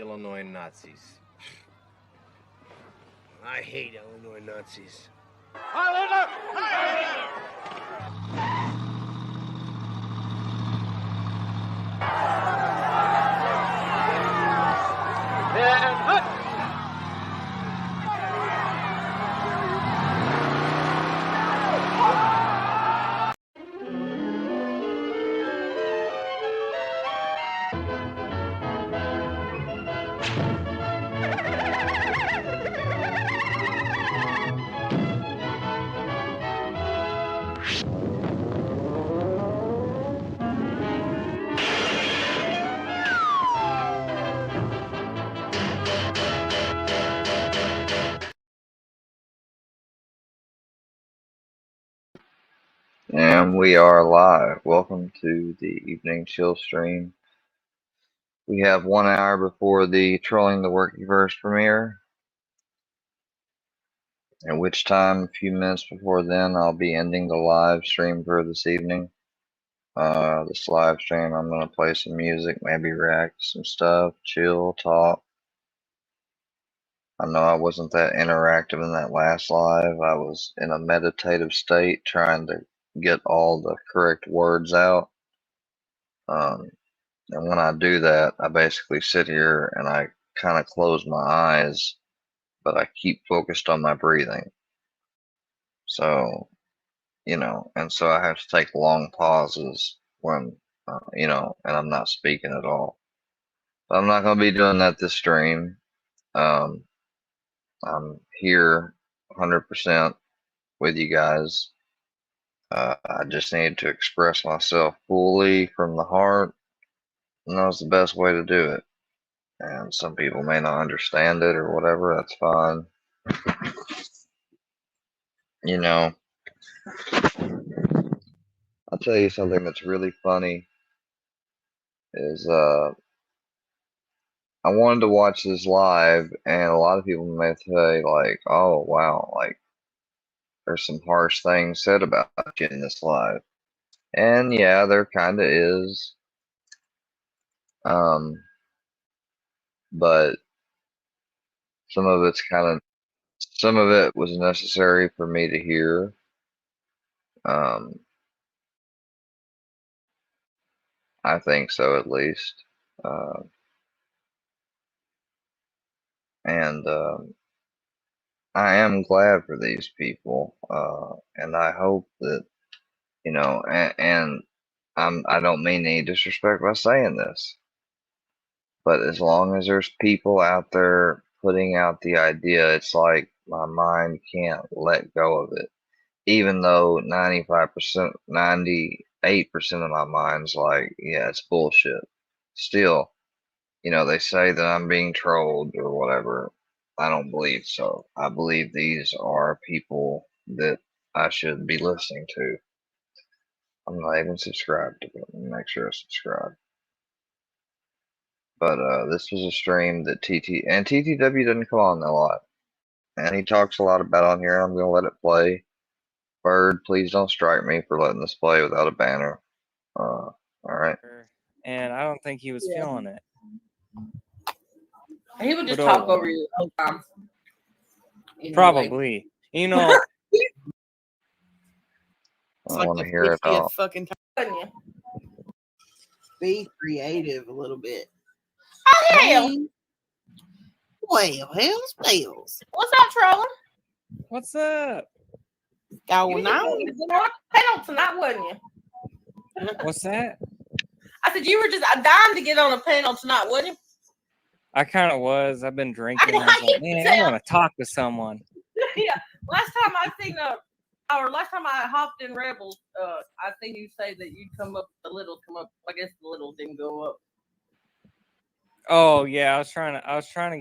Illinois Nazis. I hate Illinois Nazis. And we are live. Welcome to the evening chill stream. We have 1 hour before the Trolling the Workiverse premiere, at which time, a few minutes before then, I'll be ending the live stream for this evening. This live stream, I'm going to play some music, maybe react to some stuff, chill, talk. I know I wasn't that interactive in that last live. I was in a meditative state trying to get all the correct words out. And when I do that, I basically sit here and I kind of close my eyes, but I keep focused on my breathing. So, and so I have to take long pauses when, and I'm not speaking at all. But I'm not going to be doing that this stream. I'm here 100% with you guys. I just need to express myself fully from the heart, and that's the best way to do it. And some people may not understand it or whatever, that's fine. I'll tell you something that's really funny is I wanted to watch this live, and a lot of people may say like, oh wow, like there's some harsh things said about you in this live. And yeah, there kinda is. But some of it was necessary for me to hear. I think so, at least. And I am glad for these people, and I hope that, and I don't mean any disrespect by saying this, but as long as there's people out there putting out the idea, it's like my mind can't let go of it, even though 95%, 98% of my mind's like, yeah, it's bullshit. Still, they say that I'm being trolled or whatever. I don't believe so. I believe these are people that I should be listening to. I'm not even subscribed to them. Make sure I subscribe. But this was a stream that TTW doesn't come on a lot. And he talks a lot about on here. I'm going to let it play. Bird, please don't strike me for letting this play without a banner. All right. And I don't think he was feeling it. He would just talk over you the whole time. Probably. I don't want to hear it all. Fucking time. Be creative a little bit. Oh, hell. Well, hell's bells. What's up, trolling? What's up? Going on? Panel tonight, wasn't you? What's that? I said you were just dying to get on a panel tonight, wasn't you? I kind of was. I've been drinking. I was like, man, I want to talk to someone. Yeah. Last time I hopped in Rebels, I think you say that you come up. I guess the little didn't go up. Oh yeah, I was trying to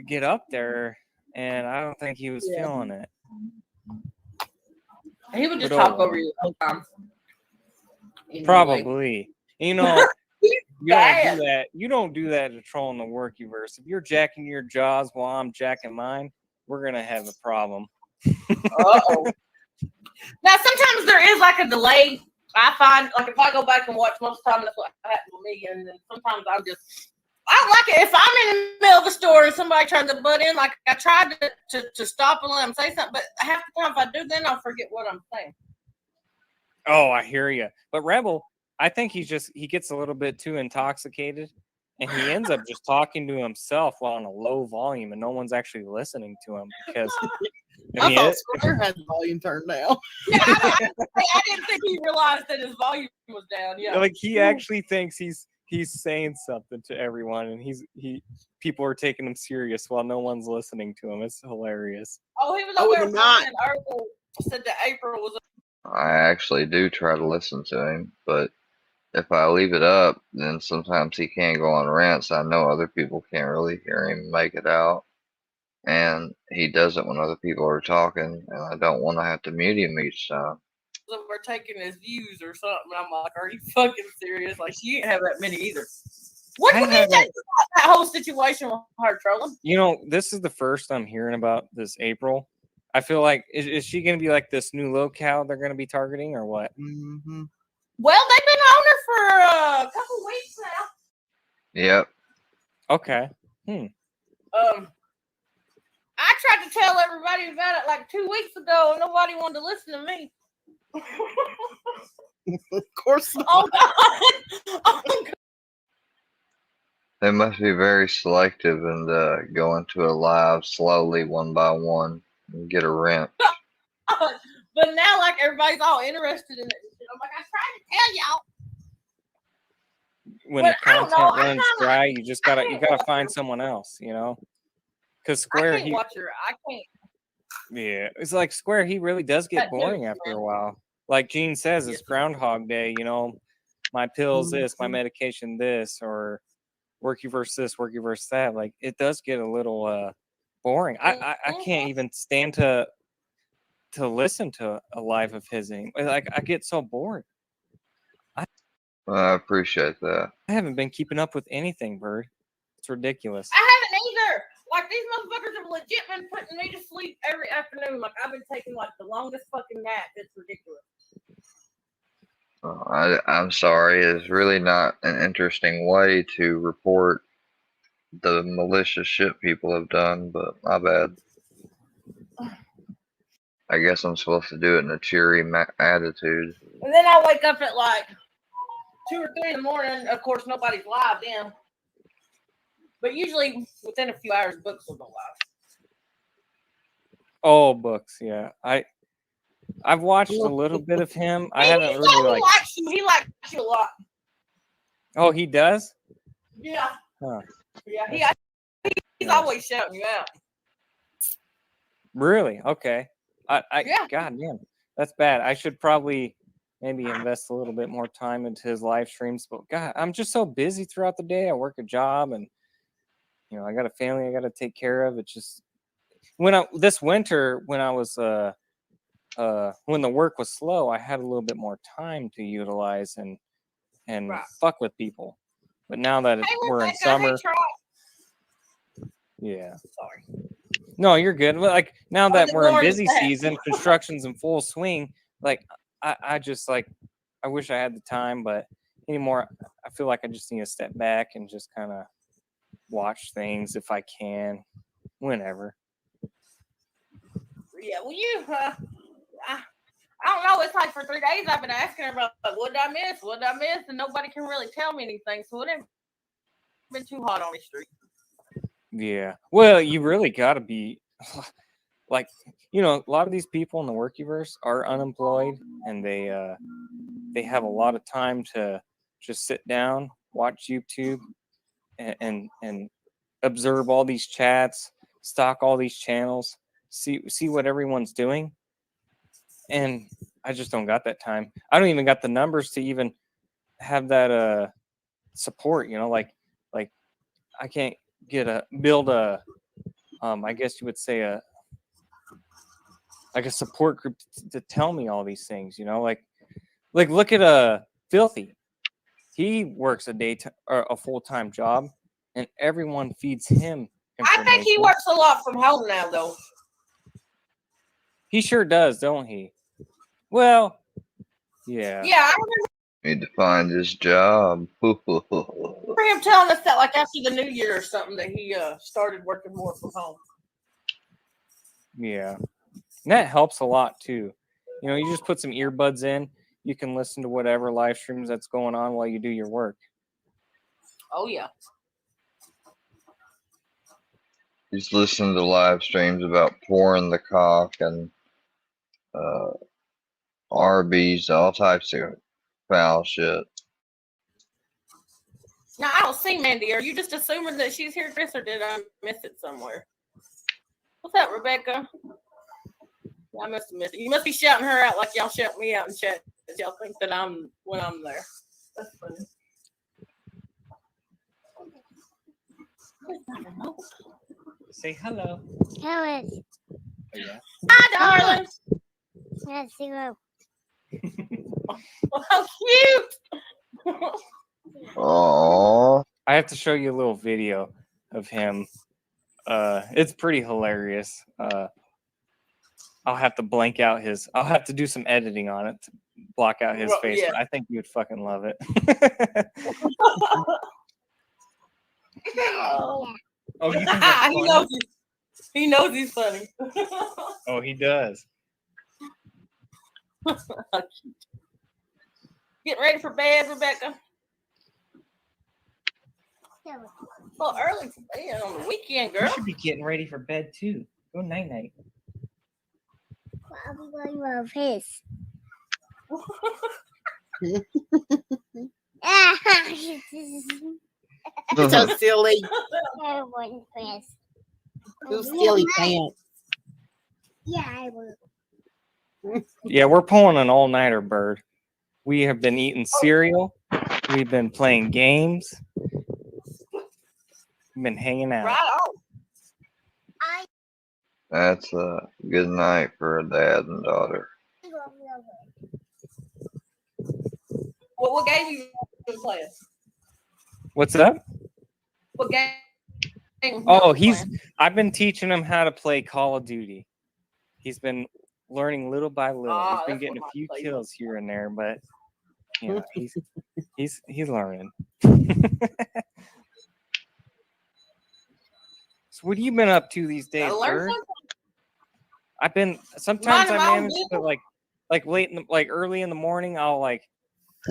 get up there, and I don't think he was feeling it. He would just talk over you the whole time. Probably. You don't do that. You don't do that to Trolling the Workiverse. If you're jacking your jaws while I'm jacking mine, we're gonna have a problem. Uh-oh. Now sometimes there is like a delay. I find like if I go back and watch most of the time that's what happens with me, and then sometimes I'm just I don't like it if I'm in the middle of a store and somebody tries to butt in. Like I tried to stop and let them say something, but half the time if I do, then I'll forget what I'm saying. Oh, I hear you. But Rebel, I think he gets a little bit too intoxicated, and he ends up just talking to himself while on a low volume, and no one's actually listening to him because. I thought Square had the volume turned down. Yeah, I didn't think he realized that his volume was down. Yeah, like he actually thinks he's saying something to everyone, and people are taking him serious while no one's listening to him. It's hilarious. Oh, he was I over would there have not. and April said that April was. I actually do try to listen to him, but if I leave it up, then sometimes he can't go on rants. I know other people can't really hear him make it out. And he does it when other people are talking, and I don't want to have to mute him each time. We're taking his views or something. I'm like, are you fucking serious? Like, she didn't have that many either. What do you think about that whole situation with her trolling? You know, this is the first I'm hearing about this April. I feel like is she going to be like this new locale they're going to be targeting or what? Mm-hmm. Well, they've been on her for a couple weeks now. Yep. Okay. I tried to tell everybody about it like 2 weeks ago, and nobody wanted to listen to me. Of course not. Oh God! Oh God! They must be very selective and go into a live slowly one by one and get a rent. But now, like everybody's all interested in it. I'm like, I tried to tell y'all. When But the I don't content know, runs dry, you just gotta find someone else, you know. Because Square, I can't watch her. I can't. Yeah, it's like Square. He really does get boring after a while. Like Gene says, it's Groundhog Day. You know, my pills this, my medication this, or worky versus this, worky versus that. Like it does get a little boring. I can't even stand to listen to a live of his anymore. Like I get so bored. I appreciate that. I haven't been keeping up with anything, Bird. It's ridiculous. I haven't either. Like these motherfuckers have legit been putting me to sleep every afternoon. Like I've been taking like the longest fucking nap. It's ridiculous. I'm sorry. It's really not an interesting way to report the malicious shit people have done, but my bad. I guess I'm supposed to do it in a cheery attitude. And then I wake up at like 2 or 3 in the morning. Of course, nobody's live then. But usually within a few hours, books will go live. Oh, books, yeah. I've watched a little bit of him. I haven't really like. He likes you a lot. Oh, he does? Yeah. Huh. Yeah. He's always shouting you out. Really? Okay. Yeah. God damn, that's bad. I should probably maybe invest a little bit more time into his live streams. But God, I'm just so busy throughout the day. I work a job, and you know, I got a family I got to take care of. It's just this winter when I was when the work was slow, I had a little bit more time to utilize and fuck with people. But now that we're in summer, yeah. Sorry. No, you're good. Like now that we're in busy season, construction's in full swing. Like I just like I wish I had the time, but anymore, I feel like I just need to step back and just kind of watch things if I can, whenever. Yeah, well, I don't know. It's like for 3 days I've been asking her about what did I miss? What did I miss? And nobody can really tell me anything. So it ain't been too hot on the street. Yeah. Well, you really got to be like, you know, a lot of these people in the workiverse are unemployed and they have a lot of time to just sit down, watch YouTube and observe all these chats, stalk all these channels, see what everyone's doing. And I just don't got that time. I don't even got the numbers to even have that support, you know, like I can't build a I guess you would say a support group to tell me all these things, you know, like look at Filthy. He works a full-time job and everyone feeds him information. I think he works a lot from home now though. He sure does, don't he? Well, yeah. Yeah, I remember. Need to find his job. remember him telling us that like after the new year or something that he started working more from home. Yeah. And that helps a lot too. You know, you just put some earbuds in, you can listen to whatever live streams that's going on while you do your work. Oh yeah. Just listen to live streams about pouring the cock and Arby's, all types of foul shit. Now I don't see Mandy. Are you just assuming that she's here, Chris, or did I miss it somewhere? What's up, Rebecca? I must have missed it. You must be shouting her out like y'all shout me out in chat. Y'all think that I'm when I'm there. That's funny. Say hello. Hello. Oh, yeah. Hi, darling. That's zero. Oh, how cute. Oh, I have to show you a little video of him. It's pretty hilarious. I'll have to blank out his. I'll have to do some editing on it to block out his face. Yeah. But I think you would fucking love it. Oh, Oh, you think that's funny? He knows he's funny. Oh, he does. Getting ready for bed, Rebecca. Well, early for bed on the weekend, You girl. should be getting ready for bed too. Go night night. I'll be going with his. So silly. Everyone, Chris. So silly pants. Yeah, I will. Yeah, we're pulling an all nighter, Bird. We have been eating cereal. We've been playing games. We've been hanging out. Right on. that's a good night for a dad and daughter. What game you been playing? What's up? What game? Oh, you been playing? I've been teaching him how to play Call of Duty. He's been learning little by little. Ah, He's been that's getting a what I few play. kills here and there, but you know, he's learning. So what have you been up to these days, Gotta learn Bird? something. I've been sometimes Minding I my own manage to like late in the, like early in the morning. I'll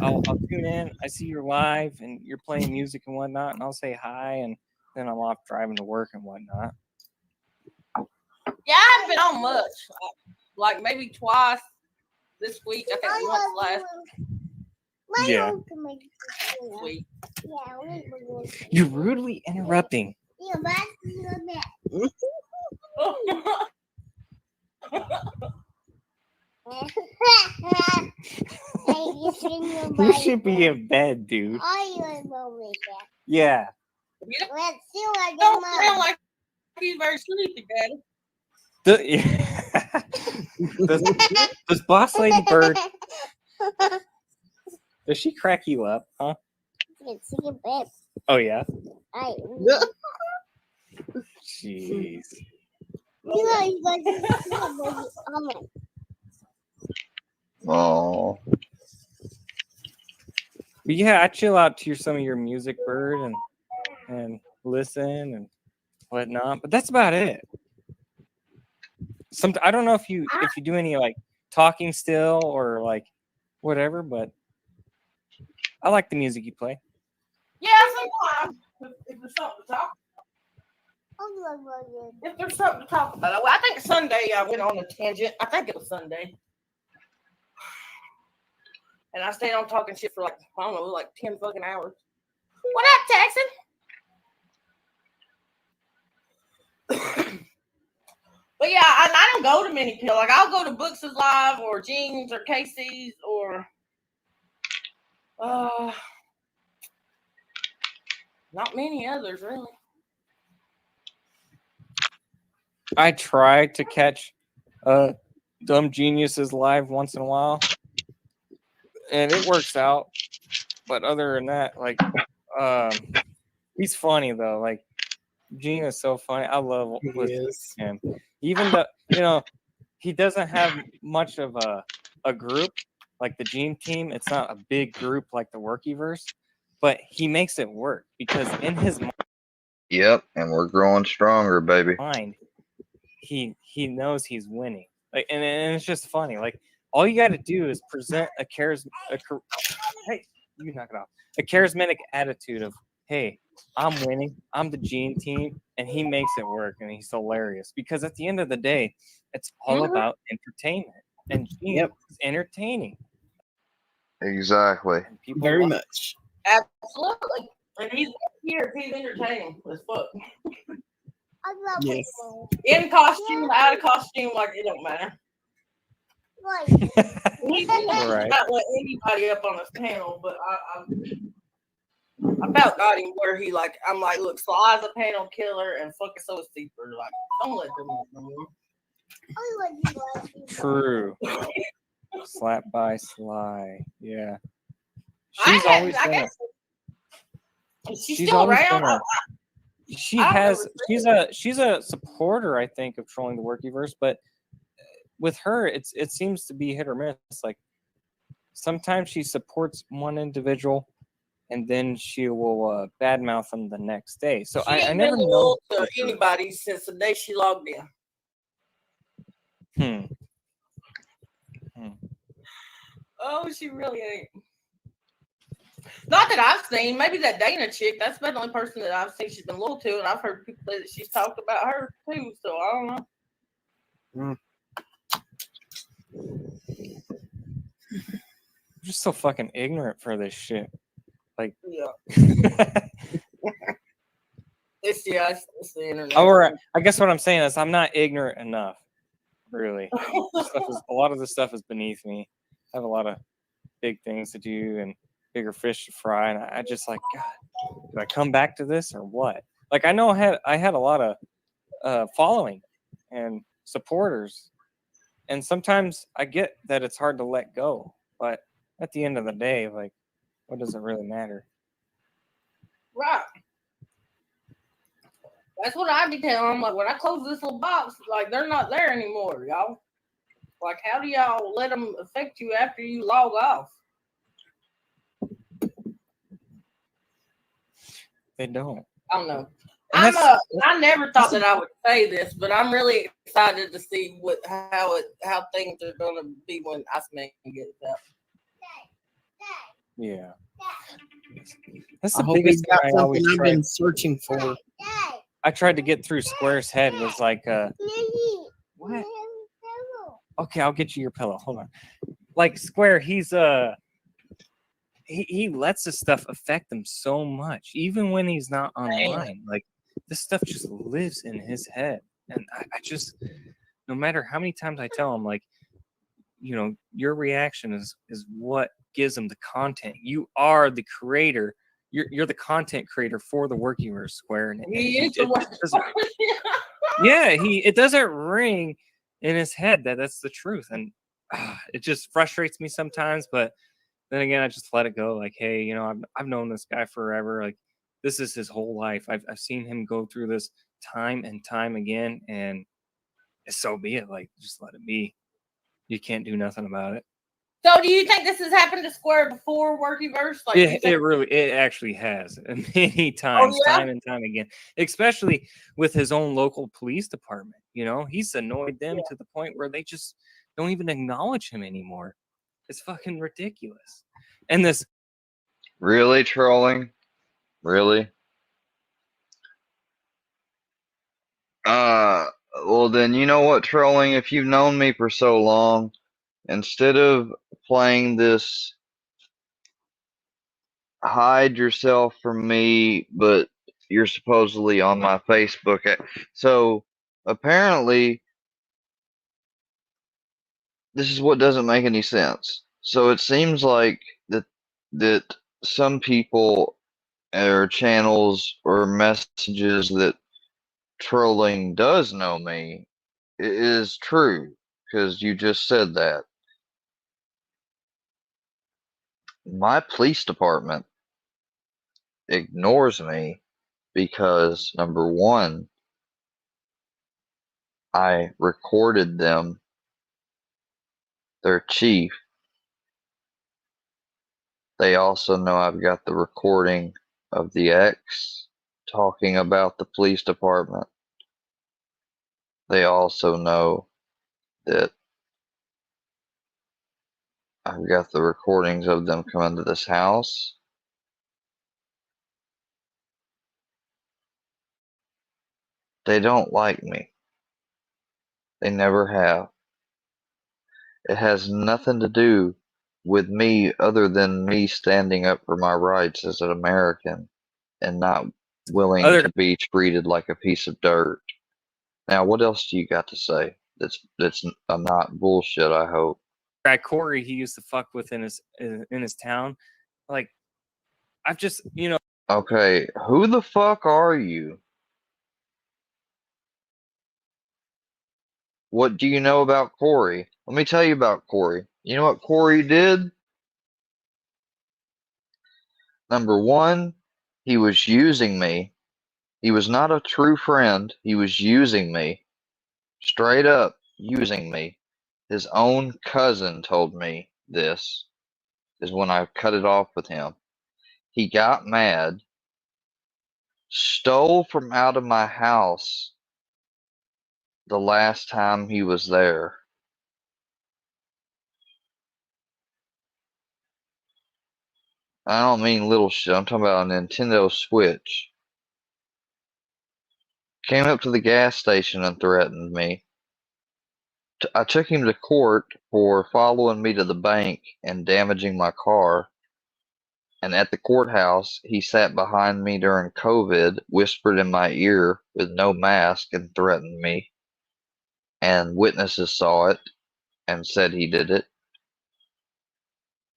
tune in. I see you're live and you're playing music and whatnot, and I'll say hi, and then I'm off driving to work and whatnot. Yeah, I haven't been on much. Like maybe twice this week. I think once last Yeah. week. You're rudely interrupting. You should be in bed, dude. Yeah. You don't sound like he's very sleepy, Daddy. Does Boss Lady Bird, does she crack you up, huh? Oh, yeah? Jeez. Oh, But yeah, I chill out to some of your music, Bird, and listen and whatnot. But that's about it. I don't know if you do any like talking still or like whatever, but I like the music you play. Yeah, sometimes if there's something to talk. If there's something to talk about. Well, I think Sunday I went on a tangent. I think it was Sunday. And I stayed on talking shit for like, I don't know, like 10 fucking hours. What up, Texan? But yeah, I don't go to many people. Like I'll go to Books is Live or Jeans or Casey's or not many others really. I try to catch Dumb Geniuses live once in a while, and it works out. But other than that, like, he's funny though. Like, Gene is so funny. I love listening to him. Even though, he doesn't have much of a group like the Gene team. It's not a big group like the Workyverse, but he makes it work because in his Yep, and we're growing stronger, baby. mind, he knows he's winning. Like, and it's just funny. Like, all you got to do is present hey, you knock it off. A charismatic attitude of, hey, I'm winning. I'm the Gene team, and he makes it work, and he's hilarious. Because at the end of the day, it's all about entertainment, and Gene is entertaining. Exactly. And people Very much. Absolutely. And he's here. He's entertaining as fuck. I love Yes. In costume, out of costume, like it don't matter. Right. He Right. not let anybody up on his panel, but I about got him where he like I'm like, look, Sly's a panel killer and fucking so is Seeper. Like, don't let them know. I love you. True. Slap by Sly. Yeah. She's always been she's still around. She's a supporter, I think, of trolling the Workyverse, but with her it seems to be hit or miss. Like sometimes she supports one individual and then she will badmouth them the next day. So I never know to anybody since the day she logged in. Oh, she really ain't. Not that I've seen. Maybe that Dana chick. That's the only person that I've seen she's been loyal to, and I've heard people say that she's talked about her too. So I don't know. I'm just so fucking ignorant for this shit. Like, yeah. It's the internet. Or I guess what I'm saying is I'm not ignorant enough. Really, a lot of this stuff is beneath me. I have a lot of big things to do and bigger fish to fry, and I just like, God, do I come back to this or what? Like I know I had a lot of following and supporters, and sometimes I get that it's hard to let go, but at the end of the day, like, what does it really matter? Right. That's what I be telling them. Like when I close this little box, like they're not there anymore, y'all. Like, how do y'all let them affect you after you log off? They don't. I don't know. I never thought that I would say this, but I'm really excited to see how things are going to be when Iceman gets out. Yeah. That's I the hope biggest he's got thing I always something I've tried. been searching for. I tried to get through Square's head was like, what? Okay, I'll get you your pillow. Hold on. Like Square, he's he lets this stuff affect him so much, even when he's not online. Like this stuff just lives in his head, and I just, no matter how many times I tell him, like, you know, your reaction is what gives him the content. You are the creator. You're the content creator for the Workyverse, Square, and it doesn't ring in his head that's the truth, and it just frustrates me sometimes. But then again, I just let it go. Like, hey, you know, I've known this guy forever. Like, this is his whole life. I've seen him go through this time and time again, and so be it. Like, just let it be. You can't do nothing about it. So, do you think this has happened to Square before Workyverse? Like, it actually has many times, time and time again. Especially with his own local police department. You know, he's annoyed them to the point where they just don't even acknowledge him anymore. It's fucking ridiculous. And this really trolling, really. Well then, you know what, trolling? If you've known me for so long, instead of playing this hide yourself from me, but you're supposedly on my Facebook. So apparently, this is what doesn't make any sense. So it seems like that some people or channels or messages that trolling does know me is true because you just said that. My police department ignores me because number one, I recorded them, their chief, They also know I've got the recording of the ex talking about the police department. They also know that I've got the recordings of them coming to this house. They don't like me. They never have. It has nothing to do with me other than me standing up for my rights as an American and not willing Other to be treated like a piece of dirt. Now, what else do you got to say? That's not bullshit. I hope. guy Corey he used to fuck with in his town, like I've just Okay, who the fuck are you? What do you know about Corey? Let me tell you about Corey. You know what Corey did? Number one, he was using me. He was not a true friend. He was using me. Straight up using me. His own cousin told me this, is when I cut it off with him. He got mad, stole from out of my house the last time he was there. I don't mean little shit. I'm talking about a Nintendo Switch. Came up to the gas station and threatened me. I took him to court for following me to the bank and damaging my car. And at the courthouse, he sat behind me during COVID, whispered in my ear with no mask, and threatened me. And witnesses saw it and said he did it.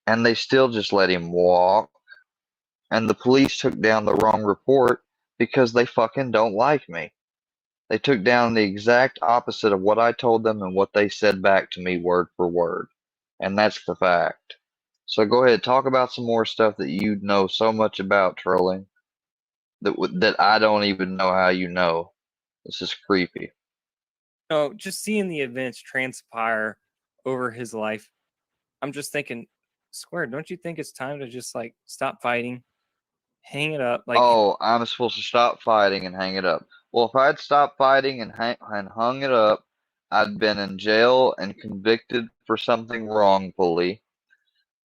And they still just let him walk. And the police took down the wrong report because they fucking don't like me. They took down the exact opposite of what I told them and what they said back to me word for word. And that's the fact. So go ahead, talk about some more stuff that you know so much about trolling that I don't even know how you know. This is creepy. just seeing the events transpire over his life, I'm just thinking, Square, don't you think it's time to just like stop fighting, hang it up? Like, Oh, I'm supposed to stop fighting and hang it up. Well, if I'd stopped fighting and hung it up, I'd been in jail and convicted for something wrongfully.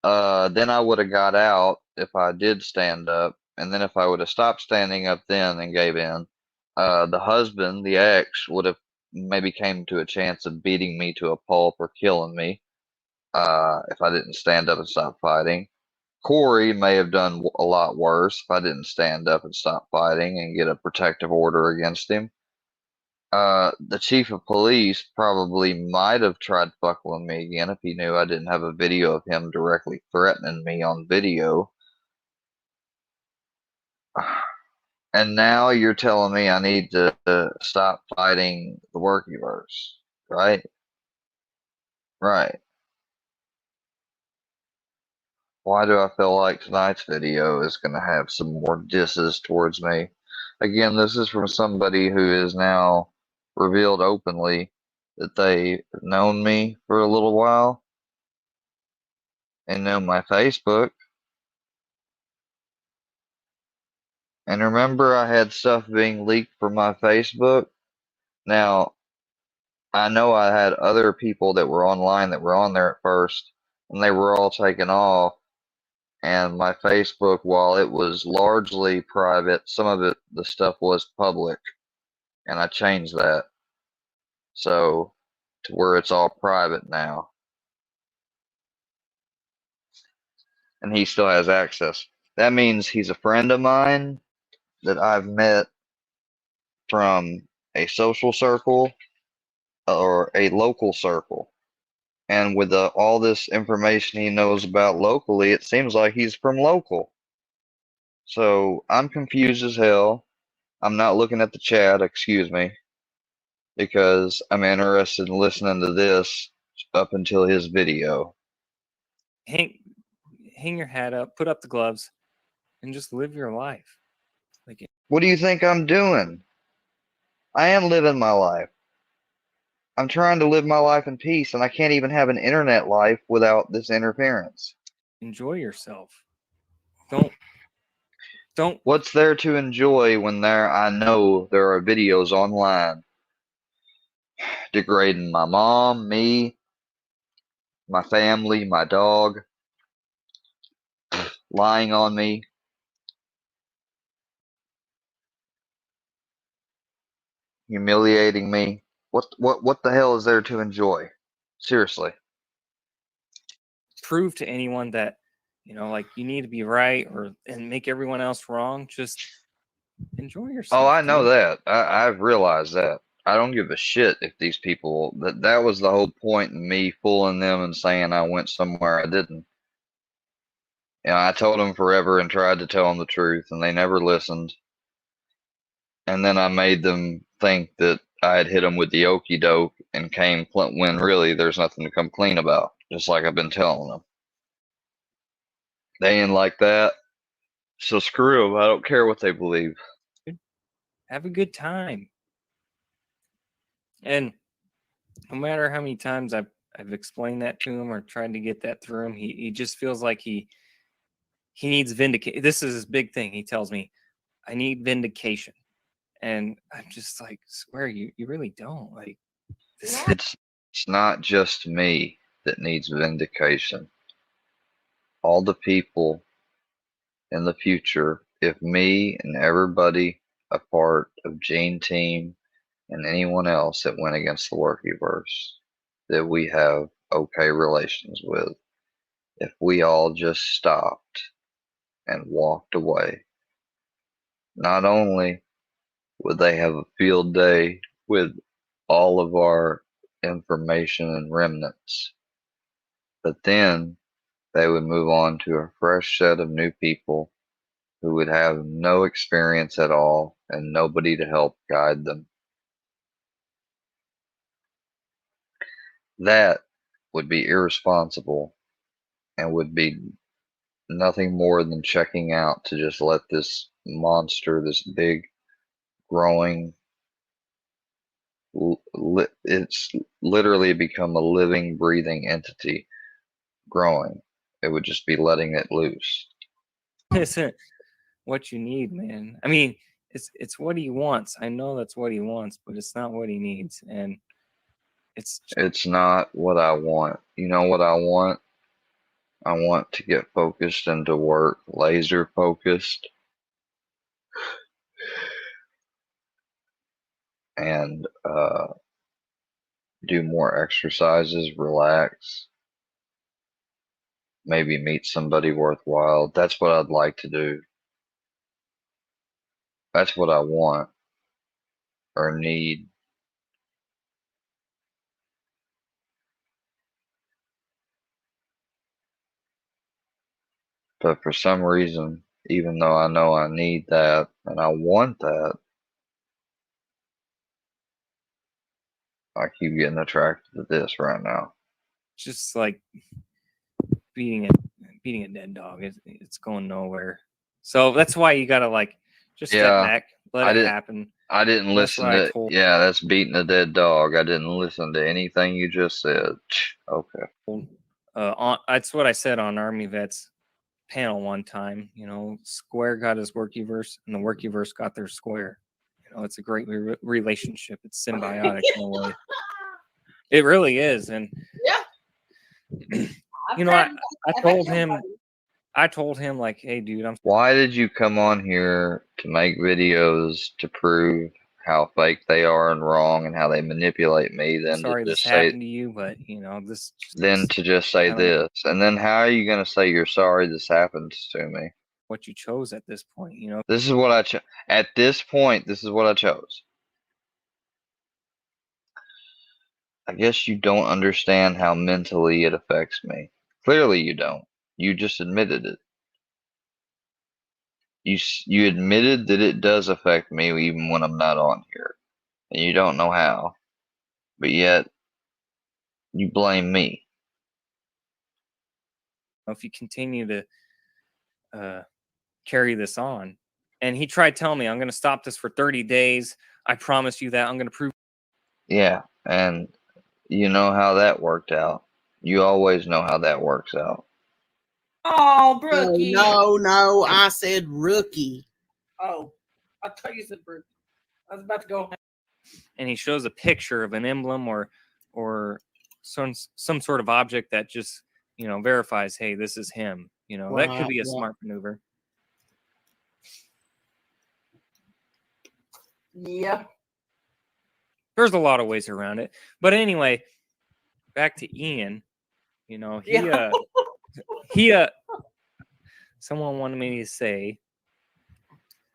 Then I would have got out if I did stand up, and then if I would have stopped standing up then and gave in, the husband, the ex, would have maybe came to a chance of beating me to a pulp or killing me. If I didn't stand up and stop fighting. Corey may have done a lot worse if I didn't stand up and stop fighting and get a protective order against him. The chief of police probably might have tried fucking with me again if he knew I didn't have a video of him directly threatening me on video. And now you're telling me I need to stop fighting the workyverse, right? Right. Why do I feel like tonight's video is going to have some more disses towards me? Again, this is from somebody who is now revealed openly that they've known me for a little while and know my Facebook. And remember, I had stuff being leaked from my Facebook. Now, I know I had other people that were online that were on there at first, and they were all taken off. And my Facebook, while it was largely private, some of it, the stuff was public, and I changed that so to where it's all private now. And he still has access. That means he's a friend of mine that I've met from a social circle or a local circle. And with all this information he knows about locally, it seems like he's from local. So I'm confused as hell. I'm not looking at the chat, excuse me, because I'm interested in listening to this up until his video. hang your hat up, put up the gloves, and just live your life. Like, What do you think I'm doing? I am living my life. I'm trying to live my life in peace, and I can't even have an internet life without this interference. enjoy yourself. don't. What's there to enjoy when I know there are videos online degrading my mom, me, my family, my dog, lying on me. Humiliating me. What the hell is there to enjoy? Seriously. Prove to anyone that like you need to be right and make everyone else wrong. Just enjoy yourself. Oh, I know dude. that. I've realized that. I don't give a shit if these people that was the whole point in me fooling them and saying I went somewhere I didn't. I told them forever and tried to tell them the truth, and they never listened. And then I made them think that I had hit them with the okey doke and came when really there's nothing to come clean about, just like I've been telling them. They ain't like that, so screw them. I don't care what they believe. Have a good time. And no matter how many times I've explained that to him or tried to get that through him, he just feels like he needs vindication. This is his big thing. He tells me, I need vindication. And I'm just like, swear you really don't. Like this. It's not just me that needs vindication. All the people in the future, if me and everybody a part of Gene Team and anyone else that went against the Workyverse that we have okay relations with, if we all just stopped and walked away, not only would they have a field day with all of our information and remnants, but then they would move on to a fresh set of new people who would have no experience at all and nobody to help guide them. That would be irresponsible and would be nothing more than checking out to just let this monster, this big, growing, it's literally become a living, breathing entity growing. It would just be letting it loose. Isn't what you need, man. I mean, it's what he wants. I know that's what he wants, but it's not what he needs. And it's not what I want. You know what I want? I want to get focused into work, laser focused, and do more exercises, relax, maybe meet somebody worthwhile. That's what I'd like to do. That's what I want or need. But for some reason, even though I know I need that and I want that, I keep getting attracted to this right now. just like beating a dead dog. It's going nowhere. So that's why you gotta like just step back, let it happen. I didn't listen to. Yeah, that's beating a dead dog. I didn't listen to anything you just said. Okay. That's what I said on Army Vets panel one time. Square got his Workyverse, and the Workyverse got their Square. It's a great relationship. It's symbiotic in a way. It really is, and yeah. I told him like, hey, dude, Why did you come on here to make videos to prove how fake they are and wrong and how they manipulate me? Then sorry to just this happened to you, but this. Then to just say this, and then how are you going to say you're sorry this happens to me? What you chose at this point, This is what I chose. At this point, this is what I chose. I guess you don't understand how mentally it affects me. Clearly you don't. You just admitted it. You admitted that it does affect me even when I'm not on here. And you don't know how. But yet, you blame me. If you continue to carry this on. And he tried telling me, I'm going to stop this for 30 days. I promise you that. I'm going to prove. Yeah, and you know how that worked out. You always know how that works out. Oh, No, Brookie. no, I said rookie. Oh, I thought you said Brookie. I was about to go. And he shows a picture of an emblem or some sort of object that just verifies, hey, this is him. That could Right, be a yeah. smart maneuver. Yeah. There's a lot of ways around it, but anyway, back to Ian. Yeah. Someone wanted me to say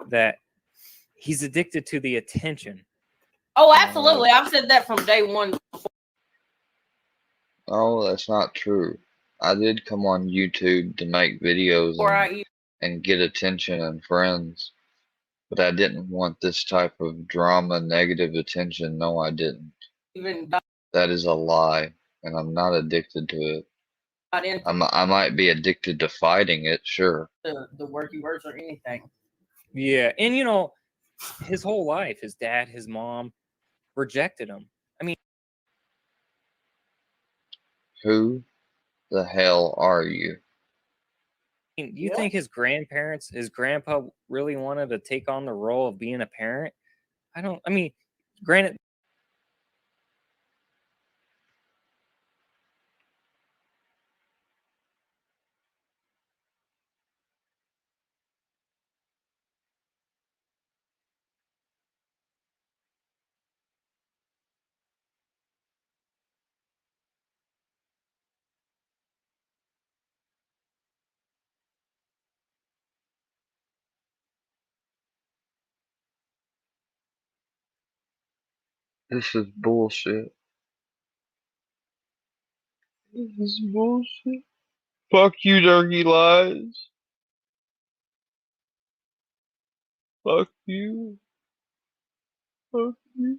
that he's addicted to the attention. Oh, absolutely. I've said that from day one. Oh, that's not true. I did come on YouTube to make videos and get attention and friends, but I didn't want this type of drama, negative attention. No, I didn't. Even That is a lie, and I'm not addicted to it. got into I might be addicted to fighting it, sure. the working verse or anything. Yeah, and his whole life, his dad, his mom rejected him. I mean, Who the hell are you? do you think his grandpa really wanted to take on the role of being a parent? Granted, This is bullshit. This is bullshit. Fuck you, Dirty Lies. Fuck you. Fuck you.